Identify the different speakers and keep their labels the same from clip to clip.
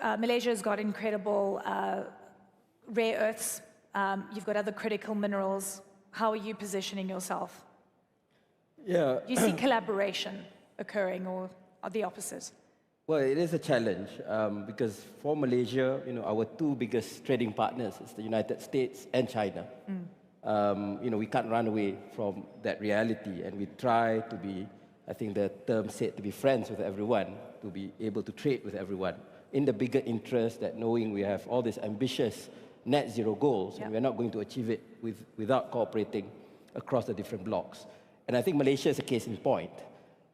Speaker 1: Malaysia has got incredible rare earths. You've got other critical minerals. How are you positioning yourself?
Speaker 2: Yeah.
Speaker 1: Do you see collaboration occurring, or the opposite?
Speaker 2: Well, it is a challenge because for Malaysia, our two biggest trading partners is the United States and China. We can't run away from that reality, and we try to be, I think the term said, to be friends with everyone, to be able to trade with everyone, in the bigger interest that knowing we have all these ambitious net zero goals, and we're not going to achieve it without cooperating across the different blocks. And I think Malaysia is a case in point,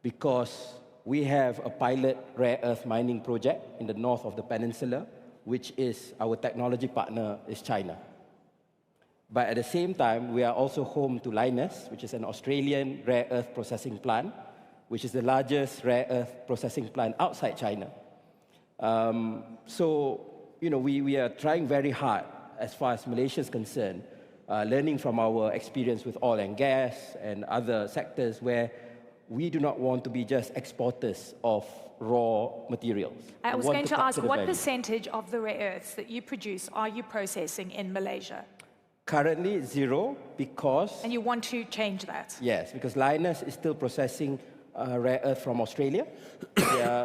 Speaker 2: because we have a pilot rare earth mining project in the north of the peninsula, which is our technology partner is China. But at the same time, we are also home to Lynas, which is an Australian rare earth processing plant, which is the largest rare earth processing plant outside China. We are trying very hard as far as Malaysia is concerned, learning from our experience with oil and gas and other sectors where we do not want to be just exporters of raw materials.
Speaker 1: I was going to ask, what percentage of the rare earths that you produce are you processing in Malaysia?
Speaker 2: Currently, zero, because...
Speaker 1: And you want to change that?
Speaker 2: Yes, because Lynas is still processing rare earth from Australia.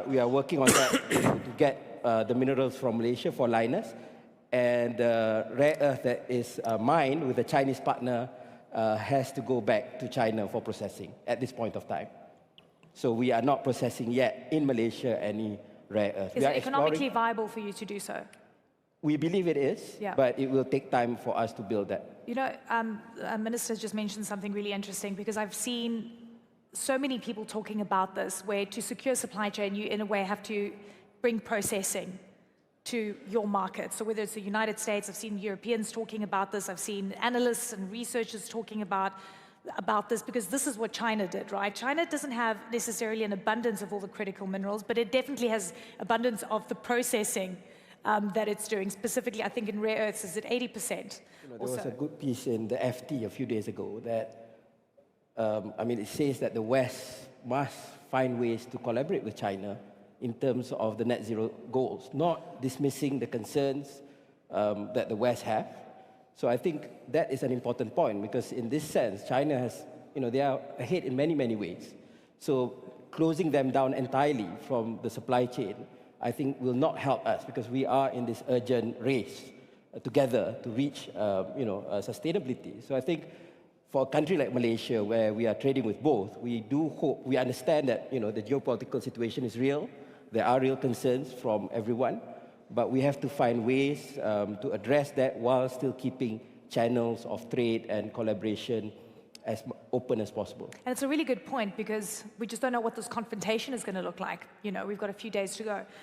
Speaker 2: We are working on that to get the minerals from Malaysia for Lynas. And rare earth that is mined with a Chinese partner has to go back to China for processing at this point of time. So we are not processing yet in Malaysia any rare earth.
Speaker 1: Is it economically viable for you to do so?
Speaker 2: We believe it is, but it will take time for us to build that.
Speaker 1: Minister just mentioned something really interesting, because I've seen so many people talking about this, where to secure supply chain, you in a way have to bring processing to your market. So whether it's the United States, I've seen Europeans talking about this, I've seen analysts and researchers talking about this, because this is what China did, right? China doesn't have necessarily an abundance of all the critical minerals, but it definitely has abundance of the processing that it's doing. Specifically, I think in rare earths, is it 80%?
Speaker 2: There was a good piece in the FT a few days ago that, it says that the West must find ways to collaborate with China in terms of the net zero goals, not dismissing the concerns that the West have. So I think that is an important point, because in this sense, China has, they are ahead in many, many ways. So closing them down entirely from the supply chain, I think will not help us, because we are in this urgent race together to reach, sustainability. So I think for a country like Malaysia, where we are trading with both, we do hope, we understand that, the geopolitical situation is real. There are real concerns from everyone, but we have to find ways to address that while still keeping channels of trade and collaboration as open as possible.
Speaker 1: And it's a really good point, because we just don't know what this confrontation is going to look like. We've got a few days to go.